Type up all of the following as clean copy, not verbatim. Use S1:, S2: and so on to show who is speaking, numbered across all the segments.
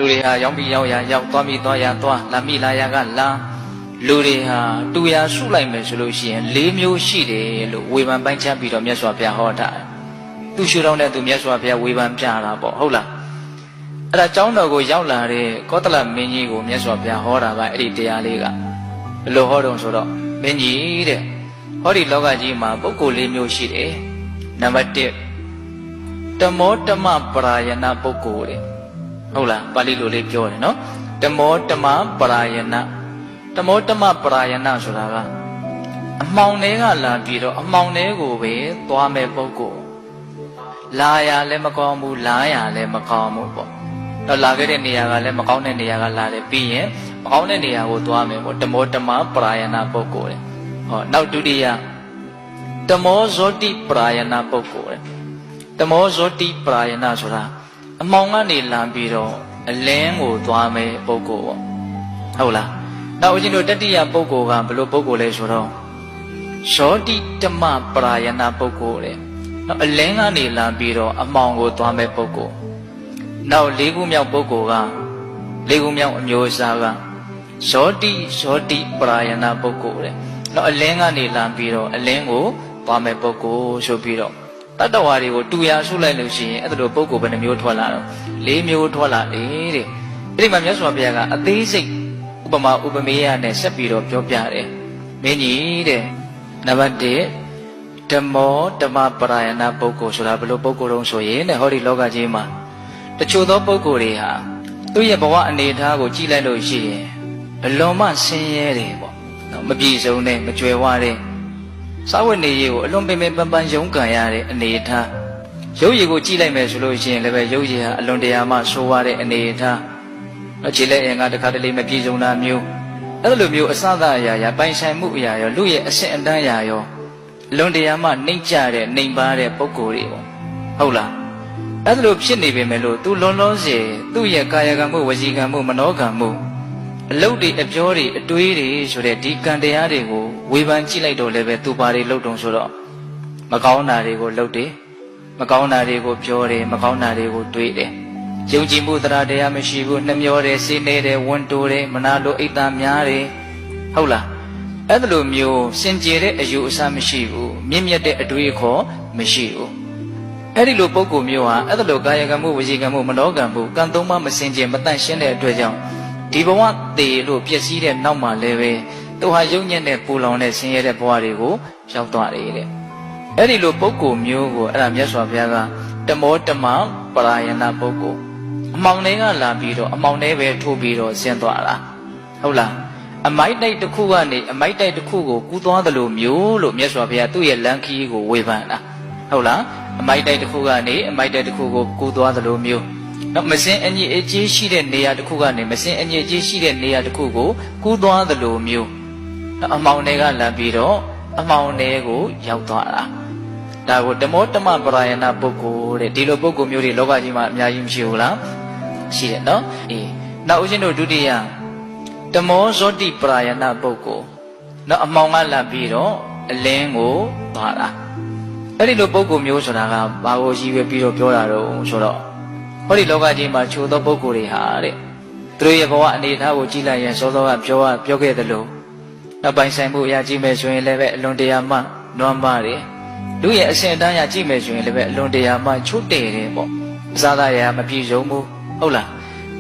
S1: လူတွေဟာရောက်ပြီးရောက်ရရောက်သွားပြီးသွားရသွားလာမိလာရကလာလူတွေဟာတူရာစုလိုက်မယ်ဆိုလို့ရှိရင်၄မျိုးရှိတယ်လို့ဝေဖန်ပိုင်းချပြီးတော့မြတ်စွာဘုရားဟောတာသူရှုထောင့်နဲ့သူမြတ်စွာဘုရားဝေဖန်ပြတာပေါ့ဟုတ်လားအဲ့ဒါကျောင်းတော်ကိုရောက်လာတဲ့ကောသလမင်းကြီးကိုမြတ်စွာဘုရားဟောတာကအဲ့ဒီတရားလေးကဘယ်လိုဟောတုံဆိုတော့မင်းကြီးတဲ့ဟောဒီလောကကြီးမှာပုဂ္ဂိုလ်၄မျိုးရှိတယ်နံပါတ်1တမောတမပရာယနာပုဂ္ဂိုလ်တဲ့ဟုတ်လားပါဠိလိုလေးပြောတယ်နော်တမောတမပရာယနာတမောတမပရာယနာဆိုတာကအမှောင်တွေကလာပြီးတော့အမှောင်တွေကိုပဲသွားမဲ့ပုဂ္ဂိုလ်လာရလည်းမကောင်းဘူးလာရလည်းမကောင်းဘူးပေါ့တော့လာခဲ့တဲ့နေရာကလည်းမကောင်းတဲ့နေရာကလာတယ်ပြီးရင်မကောင်းတဲ့နေရာကိုသွားမယ်ပေါ့တမောတမပရာယနာပုဂ္ဂိုလ်တဲ့ဟောနောက်ဒုတိယတမောဇောတိပရာယနာပုဂ္ဂိုလ်တဲ့တမောဇောတိပရာယနာဆိုတာအမှောင်ကနေလာပြီးတော့အလင်းကိုသွားမယ်ပုဂ္ဂိုလ်ပေါ့ဟုတ်လားနောက်ဦးဇင်းတို့တတိယပုဂ္ဂိုလ်ကဘယ်လိုပုဂ္ဂိုလ်လဲဆိုတော့ဇောတိတမပရာယနာပုဂ္ဂိုလ်တဲ့နောက်အလင်းကနေလာပြီးတော့အမှောင်ကိုသွားမဲ့ပုဂ္ဂိုလ်နောက်၄ခုမြောက်ပုဂ္ဂိုလ်က၄ခုမြောက်အမျိုးအစားကဇောတိပရာယနာပုဂ္ဂိုလ်တဲ့နောက်အလင်းကနေလာပြီးတော့အလင်းကိုသွားမဲ့ပုဂ္ဂိုလ်ဆိုပြီးတော့တတ္တဝါတွေကိုတူရာဆုလိုက်လို့ရှိရင်အဲ့ဒါလိုပုဂ္ဂိုလ်ဘယ်နှမျိုးထွက်လာတော့၄မျိုးထွက်လာတယ်တဲ့အဲ့ဒီမှာမြတ်စွာဘုရားကအသေးစိတ်ဥပမာဥပမေယနဲ့ဆက်ပြီးတော့ပြောပြတယ်မင်းကြီးတဲ့နံပါတ်1ဓမ္မောဓမ္မပရာယနာပုဂ္ဂိုလ်ဆိုတာဘယ်လိုပုဂ္ဂိုလ်တုံးဆိုရင်တဲ့ဟောဒီလောကကြီးမှာတချို့သောပုဂ္ဂိုလ်တွေဟာသူ့ရဲ့ဘဝအနေအထားကိုကြည့်လိုက်လို့ရှိရင်အလွန်မှဆင်းရဲတယ်ပေါ့နော်မပြည့်စုံတဲ့မကြွယ်ဝတဲ့စာဝတ်နေရေးကိုအလွန်ပင်ပန်းပန်းရုန်းကန်ရတဲ့အနေအထားရုပ်ရည်ကိုကြည့်လိုက်မယ်ဆိုလို့ရှိရင်လည်းပဲရုပ်ရည်ဟာအလွန်တရာမှဆိုးဝါးတဲ့အနေအထားအခြေလက်အင်္ဂါတစ်ခါတလေမပြည့်စုံတာမျိုးအဲ့လိုမျိုးအစသာအရာရာပိုင်ဆိုင်မှုအရာရောလူရဲ့အဆင့်အတန်းအရာရောအလွန်တရာမှနှိမ့်ကြတဲ့နှိမ်ပါတဲ့ပုံကိုယ်တွေပေါ့ဟုတ်လားအဲ့လိုဖြစ်နေပေမဲ့လို့သူလွန်လွန်စေသူ့ရဲ့ကာယကံမှုဝစီကံမှုမနောကံမှုအလုတ်တွေအပြောတွေအတွေးတွေဆိုတဲ့ဒီကံတရားတွေကိုဝေဖန်ကြည့်လိုက်တော့လည်းပဲသူပါတွေလှုပ်တုံဆိုတော့မကောင်းတာတွေကိုလှုပ်တယ်မကောင်းတာတွေကိုပြောတယ်မကောင်းတာတွေကိုတွေးတယ်ယုံကြည်မှုတရားတရားမရှိဘူးနှမျောတယ်စိတ်နေတယ်ဝန်တိုးတယ်မနာလိုအိတ်သားများတယ်ဟုတ်လားအဲ့လိုမျိုးစင်ကြယ်တဲ့အယူအဆမရှိဘူးမြင့်မြတ်တဲ့အတွေးခေါ်မရှိဘူးအဲ့ဒီလိုပုဂ္ဂိုလ်မျိုးဟာအဲ့လိုကာယကံမှုဝစီကံမှုမနောကံမှုကံသုံးပါးမစင်ကြယ်မတန့်ရှင်းတဲ့အတွက်ကြောင့်ဒီဘဝတည်လို့ပျက်စီးတဲ့နောက်မှာလည်းပဲသူဟာယုံညံ့တဲ့ပူလောင်တဲ့ဆင်းရဲတဲ့ဘဝတွေကိုရောက်သွားတယ်တဲ့အဲ့ဒီလိုပုဂ္ဂိုလ်မျိုးကိုအဲ့ဒါမြတ်စွာဘုရားကတမောတမပရာယနာပုဂ္ဂိုလ်အမှောင်တွေကလာပြီးတော့အမှောင်တွေပဲထိုးပြီးတော့ဆင်းသွားတာဟုတ်လားအမိုက်တိုက်တစ်ခုကနေအမိုက်တိုက်တစ်ခုကိုကူးသွားသလိုမျိုးလို့မြတ်စွာဘုရားသူ့ရဲ့လမ်းခီးကိုဝေဖန်တာဟုတ်လားအမိုက်တိုက်တစ်ခုကနေအမိုက်တိုက်တစ်ခုကိုကူးသွားသလိုမျိုးနောက်မစင်အညစ်အကြေးရှိတဲ့နေရာတစ်ခုကနေမစင်အညစ်အကြေးရှိတဲ့နေရာတစ်ခုကိုကူးသွားသလိုမျိုးအမှောင်တွေကလာပြီးတော့အမှောင်တွေကိုရောက်သွားတာဒါကိုတမောတမပရာယနာပုဂ္ဂိုလ်တဲ့ဒီလိုပုဂ္ဂိုလ်မျိုးတွေလောကကြီးမှာအများကြီးမရှိဘူးလားရှိတယ်နော်အေးနောက်ဦးဇင်းတို့ဒုတိယတမောဇောတိပရာယနာပုဂ္ဂိုလ်နောက်အမှောင်ကလာပြီးတော့အလင်းကိုသွားတာအဲ့ဒီလိုပုဂ္ဂိုလ်မျိုးဆိုတာကဘာကိုရည်ရွယ်ပြီးတော့ပြောတာတော့ဆိုတော့ဟောဒီလောကကြီးမှာချိုးသောပုဂ္ဂိုလ်တွေဟာတဲ့သူတို့ရဲ့ဘဝအနေအထားကိုကြည့်လိုက်ရင်စောစောကပြောခဲ့သလိုနောက်ပိုင်ဆိုင်မှုအရာကြည့်မယ်ဆိုရင်လည်းပဲအလွန်တရာမှနွမ်းပါတယ်လူရဲ့အစဉ်အတန်းအရကြည့်မယ်ဆိုရင်လည်းပဲအလွန်တရာမှချို့တဲ့တယ်ပေါ့အစားအရာမပြည့်စုံဘူးဟုတ်လား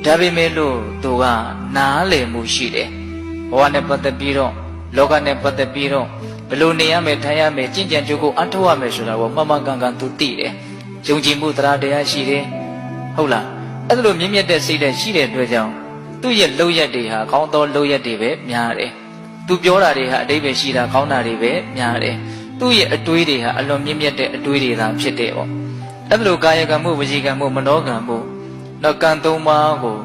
S1: ဒါပေမဲ့လို့သူကနားလည်မှုရှိတယ်ဘဝနဲ့ပတ်သက်ပြီးတော့လောကနဲ့ပတ်သက်ပြီးတော့ဘယ်လိုနေရမယ်ထိုင်ရမယ်ကြင်ကြံကြိုးကိုအထောက်ရမယ်ဆိုတာကိုမှန်မှန်ကန်ကန်သူသိတယ်ယုံကြည်မှုတရားတရားရှိတယ်ဟုတ်လားအဲ့လိုမြင့်မြတ်တဲ့စိတ်ဓာတ်ရှိတဲ့အတွက်ကြောင့်သူ့ရဲ့လုပ်ရက်တွေဟာကောင်းသောလုပ်ရက်တွေပဲများတယ်သူပြောတာတွေဟာအတိတ်ပဲရှိတာကောင်းတာတွေပဲများတယ်သူ့ရဲ့အတွေးတွေဟာအလွန်မြင့်မြတ်တဲ့အတွေးတွေသာဖြစ်တယ်ပေါ့အဲ့လိုကာယကံမှုဝစီကံမှုမနောကံမှုနောက်ကံသုံးပါးကို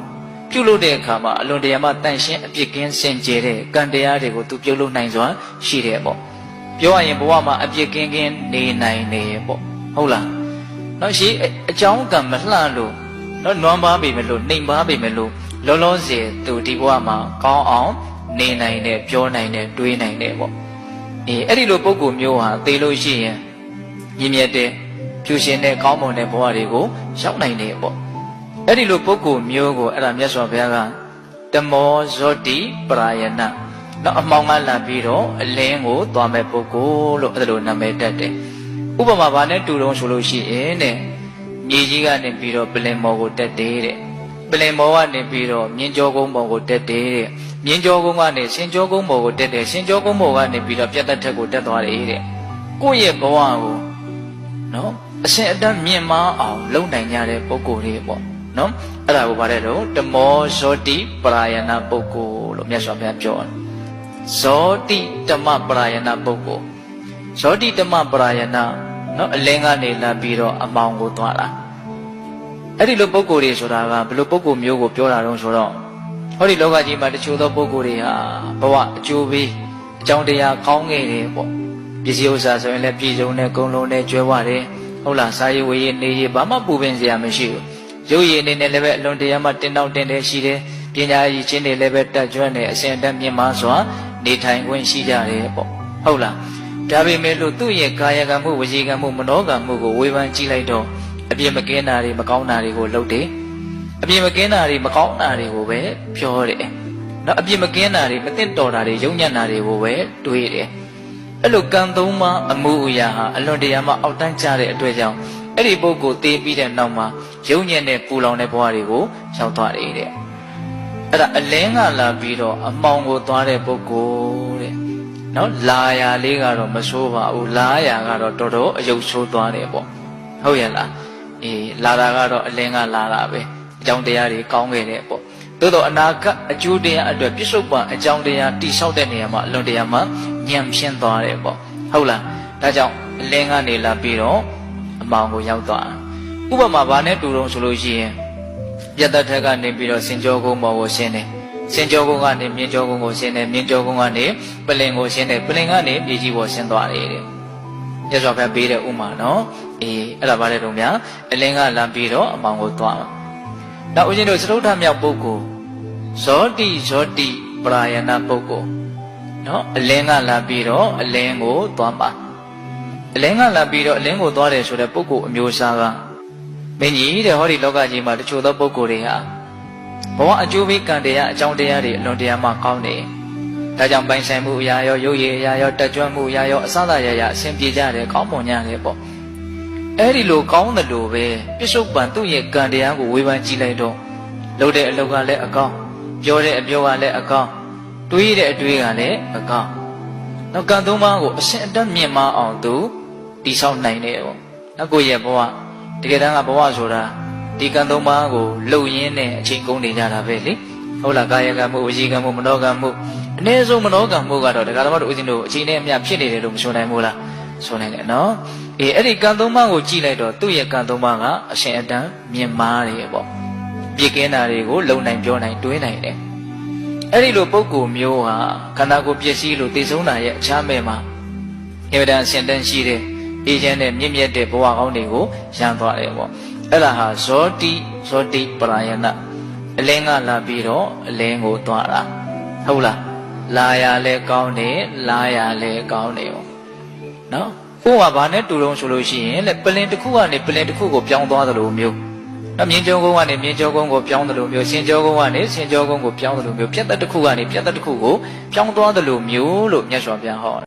S1: ပြုလုပ်တဲ့အခါမှာအလွန်တရာမှတန့်ရှင်းအပြစ်ကင်းစင်ကြယ်တဲ့ကံတရားတွေကိုသူပြုလုပ်နိုင်စွာရှိတယ်ပေါ့ပြောရရင်ဘဝမှာအပြစ်ကင်းနေနိုင်တယ်ပေါ့ဟုတ်လားနောက်ရှိအကြောင်းကံမလှလို့နွမ်းပါပေမဲ့လို့နှိမ်ပါပေမဲ့လို့လောလောဆယ်သူဒီဘဝမှာကောင်းအောင်နေနိုင်တယ်ပြောနိုင်တယ်တွေးနိုင်တယ်ပေါ့အဲ့ဒီလိုပုဂ္ဂိုလ်မျိုးဟာသိလို့ရှိရင်မြင့်မြတ်တဲ့ဖြူရှင်တဲ့ကောင်းမွန်တဲ့ဘဝတွေကိုရောက်နိုင်တယ်ပေါ့ အဲ့ဒီလိုပုဂ္ဂိုလ်မျိုးကိုအဲ့ဒါမြတ်စွာဘုရားကတမောဇောတိပရာယနာနော်အမှောင်ကလာပြီးတော့အလင်းကိုသွားမဲ့ပုဂ္ဂိုလ်လို့အဲ့လိုနာမည်တက်တယ်ဥပမာဘာနဲ့တူတုံးဆိုလို့ရှိရင်တဲ့မြေကြီးကနေပြီးတော့ပလင်မော်ကိုတက်တယ်တဲ့ပလင်မော်ကနေပြီးတော့မြင်းကြောကုန်းပေါ်ကိုတက်တယ်တဲ့မြင်းကြောကုန်းကနေရှင်ကြောကုန်းပေါ်ကိုတက်တယ်ရှင်ကြောကုန်းပေါ်ကနေပြီးတော့ပြတ်သက်ထက်ကိုတက်သွားတယ်တဲ့ကိုယ့်ရဲ့ဘဝကိုနော်အရှင်အတန်းမြင့်မားအောင်လုံနိုင်ကြတဲ့ပုဂ္ဂိုလ်တွေပေါ့နော်အဲ့ဒါကိုဗါတဲ့တော့တမောဇောတိပရာယနာပုဂ္ဂိုလ်လို့မြတ်စွာဘုရားပြောတယ်ဇောတိတမပရာယနာပုဂ္ဂိုလ်ဇောတိတမပရာယနာနော်အလင်းကနေလာပြီးတော့အမောင်ကိုသွားတာအဲ့ဒီလိုပုဂ္ဂိုလ်တွေဆိုတာကဘယ်လိုပုဂ္ဂိုလ်မျိုးကိုပြောတာတုံးဆိုတော့ဟောဒီလောကကြီးမှာတချို့သောပုဂ္ဂိုလ်တွေဟာဘဝအကျိုးပေးအကြောင်းတရားကောင်းခဲ့တယ်ပေါ့ပစ္စည်းဥစ္စာဆိုရင်လည်းပြည်စုံတဲ့ဂုဏ်လုံးနဲ့ကျွဲဝတယ်ဟုတ်လားစားရည်ဝေးရည်နေရည်ဘာမှပူပင်စရာမရှိဘူးရုပ်ရည်အနေနဲ့လည်းပဲအလွန်တရာမှတင်တော့တင်တယ်ရှိတယ်ပညာရည်ချင်းတွေလည်းပဲတက်ကြွနေအစဉ်အတန်းမြင့်မားစွာနေထိုင်ခွင့်ရှိကြတယ်ပေါ့ဟုတ်လားဒါပေမဲ့လို့သူ့ရဲ့ကာယကံမှုဝစီကံမှုမနောကံမှုကိုဝေဖန်ကြည့်လိုက်တော့အပြစ်မကင်းတာတွေမကောင်းတာတွေကိုလုပ်တယ်အပြစ်မကင်းတာတွေမကောင်းတာတွေကိုပဲပြောတယ်နော်အပြစ်မကင်းတာတွေမသိတော်တာတွေယုံညံ့တာတွေကိုပဲတွေးတယ်အဲ့လိုကံသုံးပါးအမှုအရာဟာအလွန်တရာမှအောက်တန်းကျတဲ့အတွက်ကြောင့်အဲ့ဒီပုဂ္ဂိုလ်သိပြီးတဲ့နောက်မှာယုံညံ့တဲ့ပူလောင်တဲ့ဘဝတွေကိုရောက်သွားတယ်တဲ့အဲ့ဒါအလင်းကလာပြီးတော့အမှောင်ကိုသွားတဲ့ပုဂ္ဂိုလ်တဲ့နော်လာရာလေးကတော့မဆိုးပါဘူးလာရာကတော့တော်တော်အယုတ်ဆိုးသွားတယ်ပေါ့ဟုတ်ရဲ့လားအေးလာတာကတော့အလင်းကလာတာပဲအကြောင်းတရားတွေကောင်းခဲ့တယ်ပေါ့သို့တော့အနာဂတ်အကျိုးတရားအတွက်ပြစ္ဆုတ်ပံအကြောင်းတရားတိဆောက်တဲ့နေရာမှာအလွန်တရာမှညံဖြင်းသွားတယ်ပေါ့ဟုတ်လားဒါကြောင့်အလင်းကနေလာပြီးတော့အမောင်ကိုရောက်သွားဥပမာဘာနဲ့တူတုံးဆိုလို့ရှိရင်ပြတ်သက်ထက်ကနေပြီးတော့စင်ကြောကုန်းပေါ်ကိုဆင်းတယ်စင်ကြောကုန်းကနေမြင်းကြောကုန်းကိုဆင်းတယ်မြင်းကြောကုန်းကနေပလင်ကိုဆင်းတယ်ပလင်ကနေမြေကြီးပေါ်ဆင်းသွားတယ်တဲ့မြတ်စွာဘုရားပေးတဲ့ဥမာနော်အေးအဲ့ဒါဘာလဲတုံးများအလင်းကလမ်းပြီးတော့အမောင်ကိုသွားမှာနောက်ဦးဇင်းတို့သရုတ်ထမြောက်ပုဂ္ဂိုလ်ဇောတိပရာယနာပုဂ္ဂိုလ်နော်အလင်းကလမ်းပြီးတော့အလင်းကိုသွားမှာအလင်းကလမ်းပြီးတော့အလင်းကိုသွားတယ်ဆိုတဲ့ပုဂ္ဂိုလ်အမျိုးအစားကမင်းကြီးတဲ့ဟောဒီလောကကြီးမှာတချို့သောပုဂ္ဂိုလ်တွေဟာဘဝအကျိုးပေးကံတရားအကြောင်းတရားတွေအလွန်တရာမှကောင်းတယ်ဒါကြောင့်ပိုင်ဆိုင်မှုအရာရောရုပ်ရည်အရာရောတက်ကြွမှုအရာရောအစသာရရအစဉ်ပြေကြတယ်ကောင်းမွန်ကြတယ်ပေါ့အဲ့ဒီလိုကောင်းတယ်လို့ပဲပြစ္ဆုတ်ပံသူ့ရဲ့ကံတရားကိုဝေဖန်ကြည့်လိုက်တော့လုပ်တဲ့အလုပ်ကလည်းအကောင်းပြောတဲ့အပြောကလည်းအကောင်းတွေးတဲ့အတွေးကလည်းအကောင်းနောက်ကံသုံးပါးကိုအစဉ်အတန်းမြင့်မားအောင်သူတိဆောက်နိုင်တယ်ပေါ့နောက်ကိုယ့်ရဲ့ဘဝတကယ်တမ်းကဘဝဆိုတာဒီကံသုံးပါးကိုလှုပ်ရင်းနဲ့အချိန်ကုန်နေကြတာပဲလေဟုတ်လားကာယကံမှုဝစီကံမှုမနောကံမှုအနည်းဆုံးမနောကံမှုကတော့ဒကာတော်တို့ဦးဇင်းတို့အချိန်နဲ့အမျှဖြစ်နေတယ်လို့မဆိုနိုင်ဘူးလားဆိုနိုင်တယ်နော်အေးအဲ့ဒီကံသုံးပါးကိုကြည့်လိုက်တော့သူ့ရဲ့ကံသုံးပါးကအရှင်အတန်းမြင့်မားတယ်ပေါ့ပြည့်ကင်းတာတွေကိုလုံနိုင်ပြောနိုင်တွေးနိုင်တယ်အဲ့ဒီလိုပုဂ္ဂိုလ်မျိုးဟာခန္ဓာကိုယ်ပျက်စီးလို့သိဆုံးတာရဲ့အခြားမဲ့မှာအင်မတန်အရှင်တန်းရှိတဲ့အေးချမ်းတဲ့မြင့်မြတ်တဲ့ဘဝကောင်းတွေကိုရမ်းသွားတယ်ပေါ့အဲ့ဒါဟာဇောတိပရာယနာအလင်းကလာပြီးတော့အလင်းကိုသွားတာဟုတ်လားလာရလဲကောင်းတယ်လာရလဲကောင်းတယ်ပေါ့နော်ဥပမာဘာနဲ့တူတုံးဆိုလို့ရှိရင်လေပလင်တစ်ခုကနေပလင်တစ်ခုကိုပြောင်းသွားသလိုမျိုးမြင်းကြောကုန်းကနေမြင်းကြောကုန်းကိုပြောင်းသလိုမျိုးဆင်ကြောကုန်းကနေဆင်ကြောကုန်းကိုပြောင်းသလိုမျိုးပြတ်သက်တစ်ခုကနေပြတ်သက်တစ်ခုကိုပြောင်းသွားသလိုမျိုးလို့မြတ်စွာဘုရားဟော